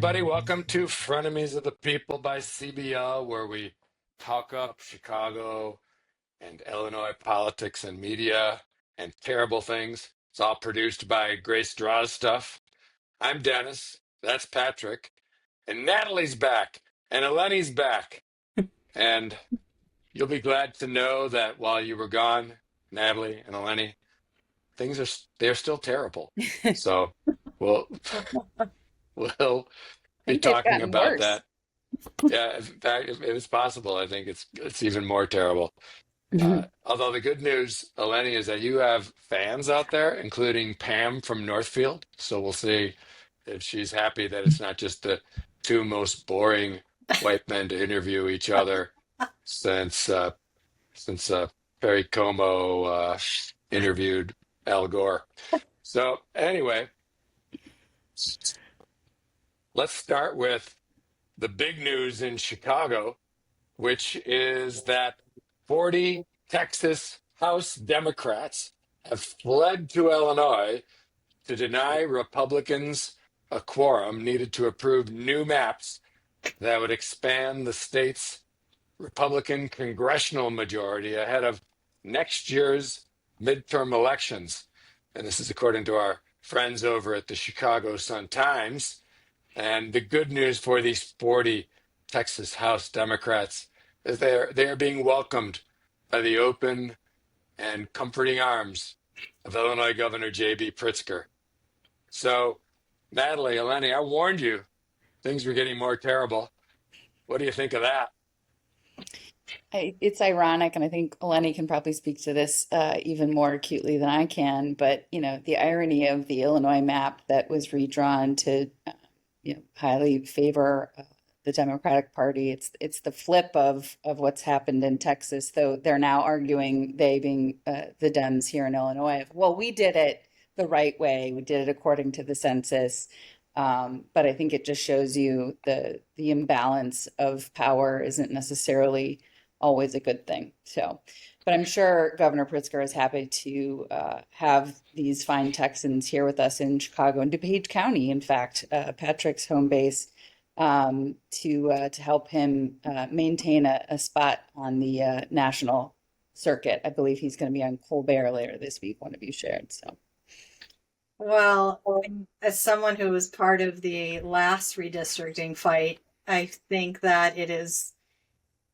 everybody. Welcome to Frenemies of the People by CBL, where we talk up Chicago and Illinois politics and media and terrible things. It's all produced by Grace Draws Stuff. I'm Dennis. That's Patrick. And Natalie's back. And Eleni's back. And you'll be glad to know that while you were gone, Natalie and Eleni, they're still terrible. So we'll we'll I be think they've talking gotten about worse. that. Yeah, in fact, if it's possible, I think it's even more terrible. Mhm. Although the good news, Eleni, is that you have fans out there, including Pam from Northfield. So we'll see if she's happy that it's not just the two most boring white men to interview each other since Perry Como interviewed Al Gore. So anyway, let's start with the big news in Chicago, which is that 40 Texas House Democrats have fled to Illinois to deny Republicans a quorum needed to approve new maps that would expand the state's Republican congressional majority ahead of next year's midterm elections. And this is according to our friends over at the Chicago Sun-Times. And the good news for these 40 Texas House Democrats is they are being welcomed by the open and comforting arms of Illinois Governor J.B. Pritzker. So, Natalie, Eleni, I warned you things were getting more terrible. What do you think of that? It's ironic, and I think Eleni can probably speak to this even more acutely than I can. But the irony of the Illinois map that was redrawn to, highly favor the Democratic Party. It's the flip of what's happened in Texas. Though they're now arguing, they being the Dems here in Illinois, well, we did it the right way. We did it according to the census. But I think it just shows you the imbalance of power isn't necessarily always a good thing. So, but I'm sure Governor Pritzker is happy to have these fine Texans here with us in Chicago and DuPage County, in fact, Patrick's home base, to help him maintain a spot on the national circuit. I believe he's going to be on Colbert later this week. One of you shared. So, Well, as someone who was part of the last redistricting fight, I think that it is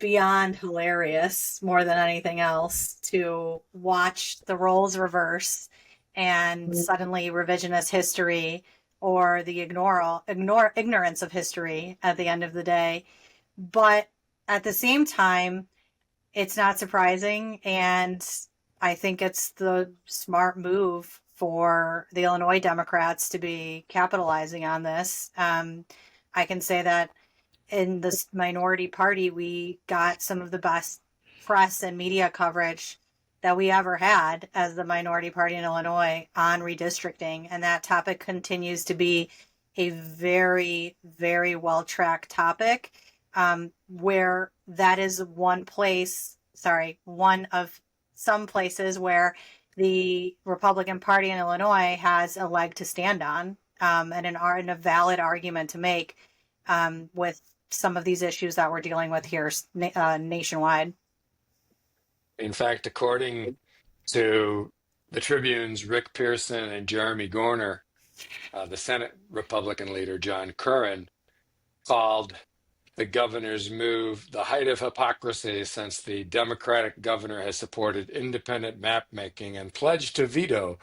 beyond hilarious, more than anything else, to watch the roles reverse and suddenly revisionist history or the ignore ignorance of history at the end of the day. But at the same time, it's not surprising, and I think it's the smart move for the Illinois Democrats to be capitalizing on this. I can say that in this minority party, we got some of the best press and media coverage that we ever had as the minority party in Illinois on redistricting. And that topic continues to be a very, very well tracked topic, where that is one of some places where the Republican Party in Illinois has a leg to stand on, and a valid argument to make with some of these issues that we're dealing with here nationwide. In fact, according to the Tribune's Rick Pearson and Jeremy Gorner, the Senate Republican leader, John Curran, called the governor's move the height of hypocrisy since the Democratic governor has supported independent map making and pledged to veto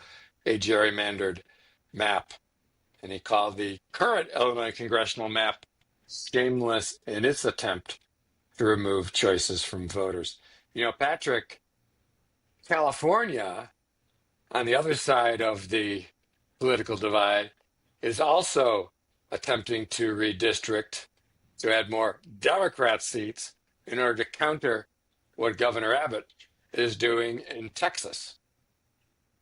a gerrymandered map. And he called the current Illinois congressional map shameless in its attempt to remove choices from voters. Patrick, California, on the other side of the political divide, is also attempting to redistrict to add more Democrat seats in order to counter what Governor Abbott is doing in Texas.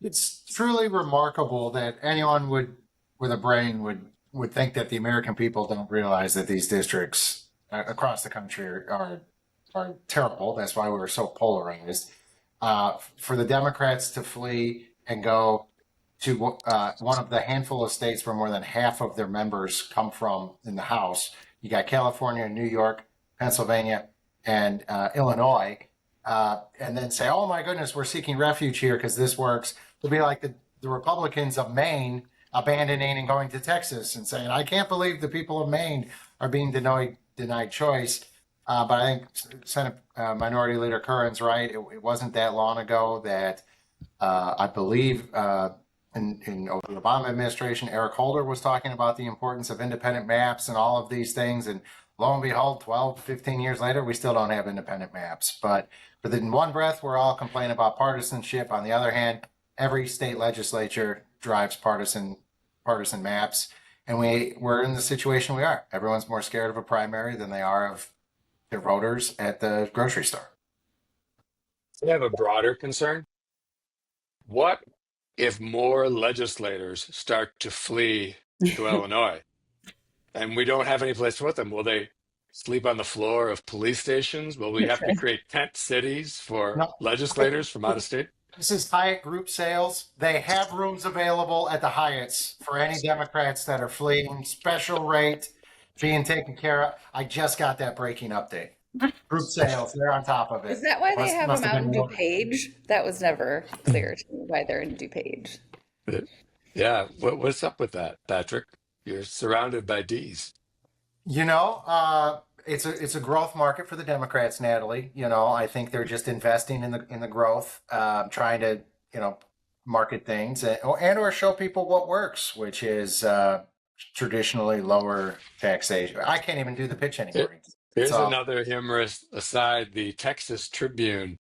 It's truly remarkable that anyone with a brain would think that the American people don't realize that these districts across the country are terrible. That's why we're so polarized. For the Democrats to flee and go to one of the handful of states where more than half of their members come from in the House. You got California, New York, Pennsylvania, and Illinois, and then say, oh my goodness, we're seeking refuge here because this works. It'll be like the Republicans of Maine abandoning and going to Texas and saying, I can't believe the people of Maine are being denied choice. But I think Senate Minority Leader Curran's right. It wasn't that long ago that I believe in the Obama administration, Eric Holder was talking about the importance of independent maps and all of these things. And lo and behold, 12, 15 years later, we still don't have independent maps. But in one breath, we're all complaining about partisanship. On the other hand, every state legislature drives partisan maps. And we're in the situation we are. Everyone's more scared of a primary than they are of their voters at the grocery store. I have a broader concern. What if more legislators start to flee to Illinois and we don't have any place to put them? Will they sleep on the floor of police stations? Will we have to create tent cities for No. legislators from out of state? This is Hyatt Group sales. They have rooms available at the Hyatts for any Democrats that are fleeing. Special rate being taken care of. I just got that breaking update. Group sales, they're on top of it. Is that why they have Must them have out in been ordered. DuPage? That was never clear to me why they're in DuPage. Yeah, what's up with that, Patrick? You're surrounded by D's. You know, it's a growth market for the Democrats, Natalie. You know, I think they're just investing in the growth, trying to market things and or show people what works, which is traditionally lower taxation. I can't even do the pitch anymore. Here's another humorous aside. The Texas Tribune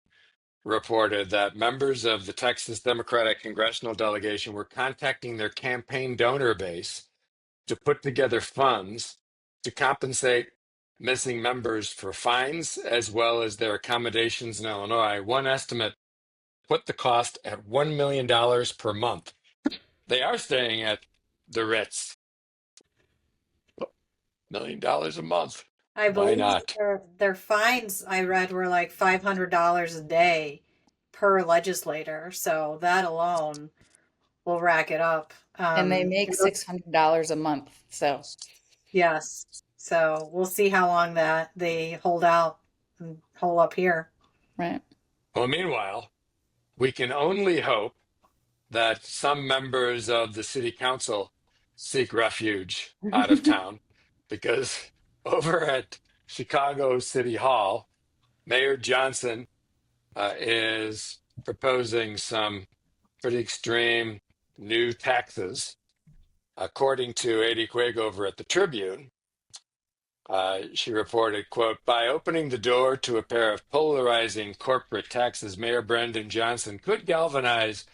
reported that members of the Texas Democratic congressional delegation were contacting their campaign donor base to put together funds to compensate missing members for fines as well as their accommodations in Illinois. One estimate put the cost at $1 million per month. They are staying at the Ritz. $1 million a month. I Why believe not? their fines I read were like $500 a day per legislator. So that alone will rack it up. And they make $600 a month. So Yes. So we'll see how long that they hold out and hold up here. right. Well, meanwhile, we can only hope that some members of the city council seek refuge out of town, because over at Chicago City Hall, Mayor Johnson is proposing some pretty extreme new taxes. According to Adi Quig over at the Tribune, she reported, quote, by opening the door to a pair of polarizing corporate taxes, Mayor Brendan Johnson could galvanize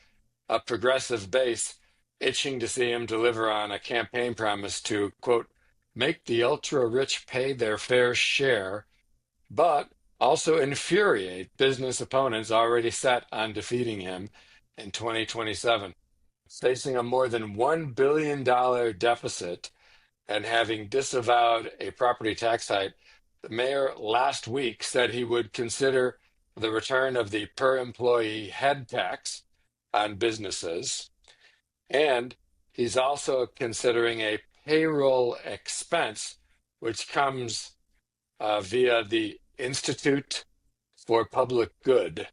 a progressive base itching to see him deliver on a campaign promise to, quote, make the ultra-rich pay their fair share, but also infuriate business opponents already set on defeating him in 2027. Facing a more than $1 billion deficit and having disavowed a property tax hike, the mayor last week said he would consider the return of the per-employee head tax on businesses. And he's also considering a payroll expense, which comes via the Institute for Public Good.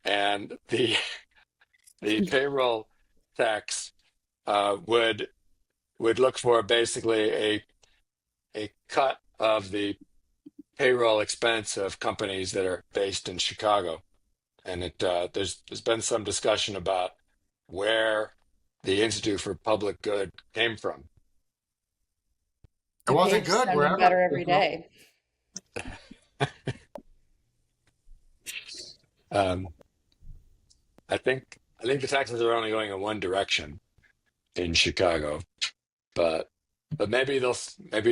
And the payroll tax would look for basically a cut of the payroll expense of companies that are based in Chicago. And there's been some discussion about where the Institute for Public Good came from. It wasn't DuPage good. sounding Wherever better every day. I think the taxes are only going in one direction in Chicago, but maybe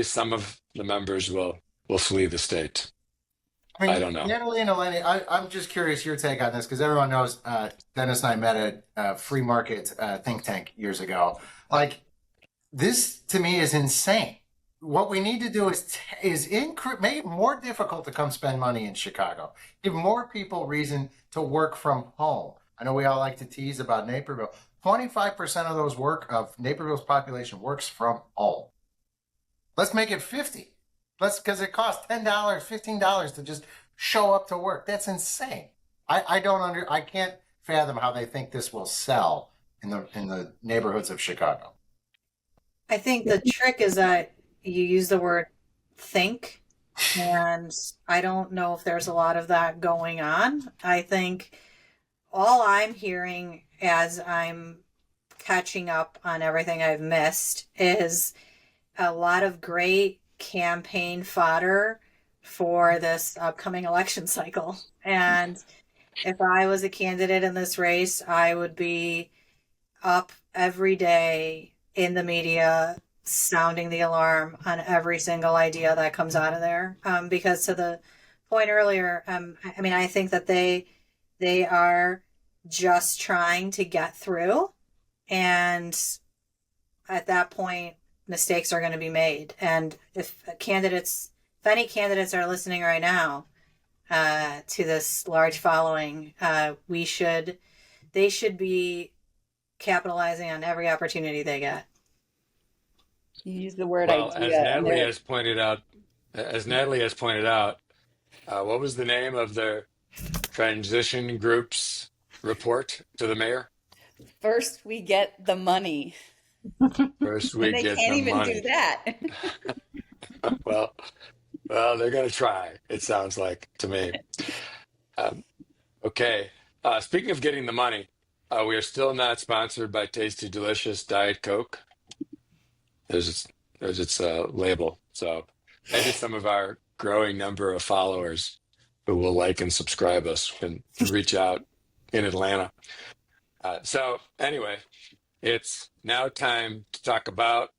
some of the members will flee the state. I don't know. Natalie and Eleni, I'm just curious your take on this, because everyone knows Dennis and I met at a free market think tank years ago. Like, this to me is insane. What we need to do is make it more difficult to come spend money in Chicago. Give more people reason to work from home. I know we all like to tease about Naperville. 25% of those of Naperville's population works from home. Let's make it 50. Because it costs $10, $15 to just show up to work. That's insane. I can't fathom how they think this will sell in the neighborhoods of Chicago. I think the trick is that you use the word think, and I don't know if there's a lot of that going on. I think all I'm hearing as I'm catching up on everything I've missed is a lot of great campaign fodder for this upcoming election cycle. And if I was a candidate in this race, I would be up every day in the media sounding the alarm on every single idea that comes out of there. Because to the point earlier, I mean, I think that they are just trying to get through, and at that point, mistakes are going to be made. And if any candidates are listening right now to this large following, they should be capitalizing on every opportunity they get. You use the word Well, idea, and Natalie has pointed out, what was the name of the transition group's report to the mayor? first we get the money. First, And we they get can't the even money. do that. Well, they're going to try, it sounds like to me. Okay. Speaking of getting the money, we are still not sponsored by Tasty Delicious Diet Coke. There's its label. So maybe some of our growing number of followers who will like and subscribe us can reach out in Atlanta. So anyway, it's now time to talk about.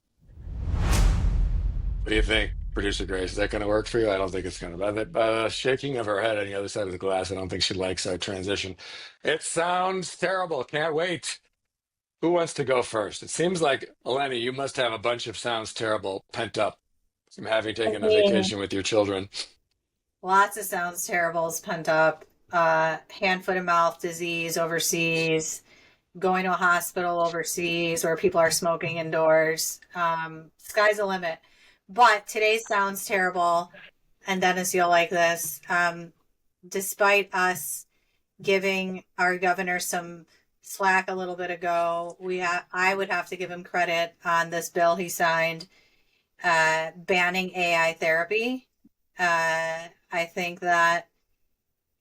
What do you think, Producer Grace? Is that going to work for you? I don't think it's going to. By the shaking of her head on the other side of the glass, I don't think she likes our transition. It sounds terrible. Can't wait. Who wants to go first? It seems like, Eleni, you must have a bunch of sounds terrible pent up from having taken a vacation with your children. Lots of sounds terrible pent up. Hand, foot, and mouth disease overseas, going to a hospital overseas where people are smoking indoors. Sky's the limit. But today's sounds terrible, and Dennis, you'll like this. Despite us giving our governor some slack a little bit ago, I would have to give him credit on this bill he signed, banning AI therapy. I think that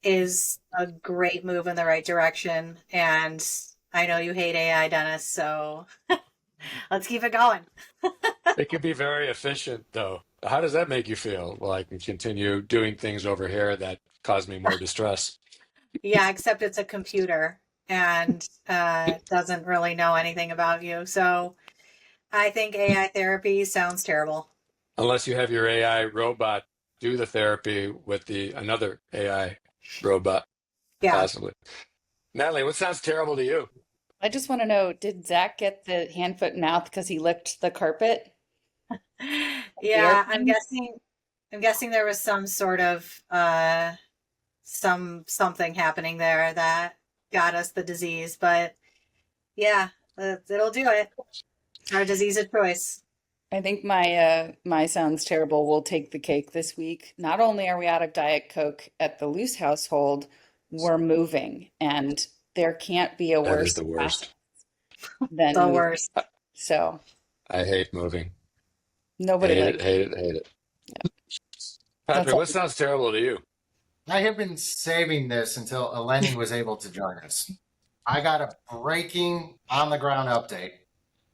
is a great move in the right direction, and I know you hate AI, Dennis, so let's keep it going. It could be very efficient, though. How does that make you feel? Well, I can continue doing things over here that cause me more distress. Yeah, except it's a computer and doesn't really know anything about you. So I think AI therapy sounds terrible. Unless you have your AI robot do the therapy with another AI robot, Yeah. possibly. Natalie, what sounds terrible to you? I just want to know, did Zach get the hand, foot, and mouth because he licked the carpet? Yeah, I'm guessing there was some sort of something happening there that got us the disease, but yeah, it'll do it. Our disease of choice. I think my sounds terrible will take the cake this week. Not only are we out of Diet Coke at the Luce household, we're moving, and there can't be a That worse is the worst. than The moving. worst. So I hate moving. nobody Hate likes it, hate it, hate it. Patrick, all. what sounds terrible to you? I have been saving this until Eleni was able to join us. I got a breaking on-the-ground update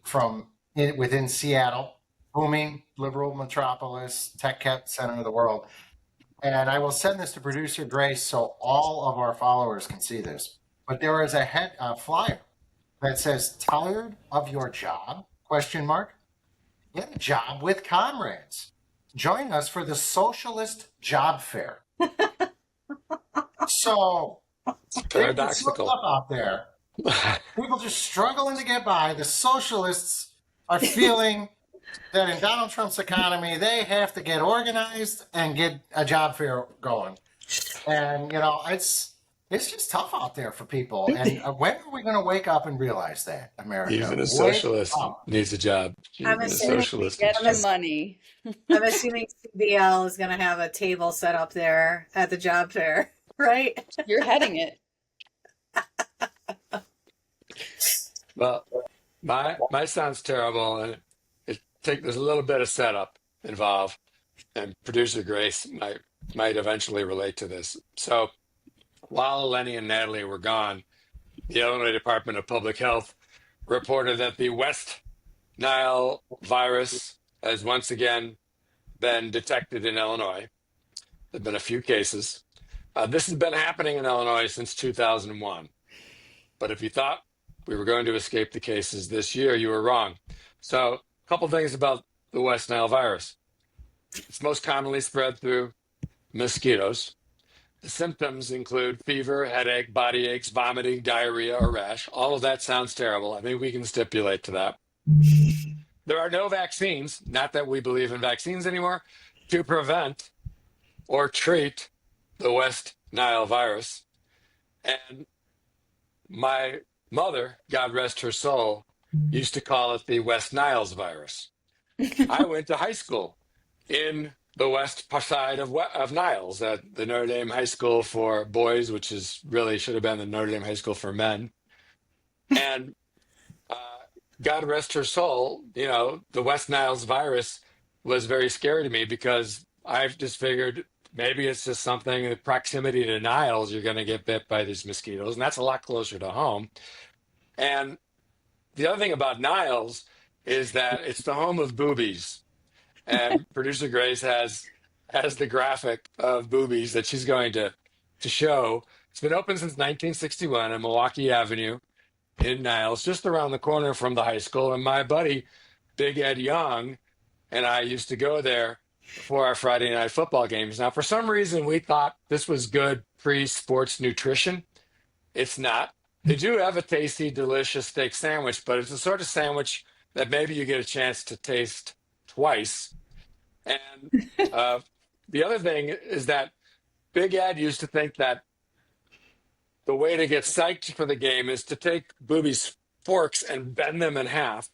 from within Seattle, booming liberal metropolis, tech center of the world. And I will send this to producer Grace so all of our followers can see this. But there is a flyer that says, "Tired of your job? Question mark. Get a job with comrades. Join us for the Socialist Job Fair." So Paradoxical. up out there. People just struggling to get by. The socialists are feeling that in Donald Trump's economy, they have to get organized and get a job fair going. And, It's just tough out there for people. And when are we going to wake up and realize that, America? Even a Wake socialist up. needs a job. I'm Even a assuming socialist Get needs a the job. money. I'm assuming CBL is going to have a table set up there at the job fair, right? You're heading it. Well, my sounds terrible, and there's a little bit of setup involved, and producer Grace might eventually relate to this. So while Eleni and Natalie were gone, the Illinois Department of Public Health reported that the West Nile virus has once again been detected in Illinois. There have been a few cases. This has been happening in Illinois since 2001. But if you thought we were going to escape the cases this year, you were wrong. So, a couple things about the West Nile virus. It's most commonly spread through mosquitoes. The symptoms include fever, headache, body aches, vomiting, diarrhea, or rash. All of that sounds terrible. I mean, we can stipulate to that. There are no vaccines, not that we believe in vaccines anymore, to prevent or treat the West Nile virus. And my mother, God rest her soul, used to call it the West Niles virus. I went to high school in the west side of Niles at the Notre Dame High School for boys, which is really should have been the Notre Dame High School for men. And God rest her soul, the West Niles virus was very scary to me because I've just figured maybe it's just something in proximity to Niles, you're going to get bit by these mosquitoes, and that's a lot closer to home. And the other thing about Niles is that it's the home of boobies. And producer Grace has the graphic of boobies that she's going to show. It's been open since 1961 on Milwaukee Avenue in Niles, just around the corner from the high school. And my buddy, Big Ed Young, and I used to go there for our Friday night football games. Now, for some reason, we thought this was good pre-sports nutrition. It's not. They do have a tasty, delicious steak sandwich, but it's the sort of sandwich that maybe you get a chance to taste twice. And the other thing is that Big Ed used to think that the way to get psyched for the game is to take Booby's forks and bend them in half.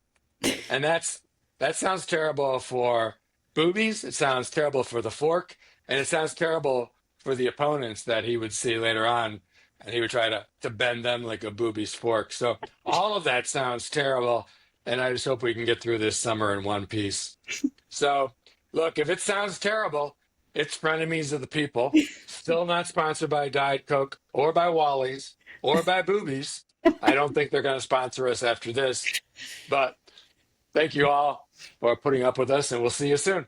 And that sounds terrible for boobies. It sounds terrible for the fork. And it sounds terrible for the opponents that he would see later on. And he would try to bend them like a Booby's fork. So all of that sounds terrible. And I just hope we can get through this summer in one piece. So look, if it sounds terrible, it's Frenemies of the People. Still not sponsored by Diet Coke or by Wally's or by Boobies. I don't think they're going to sponsor us after this. But thank you all for putting up with us, and we'll see you soon.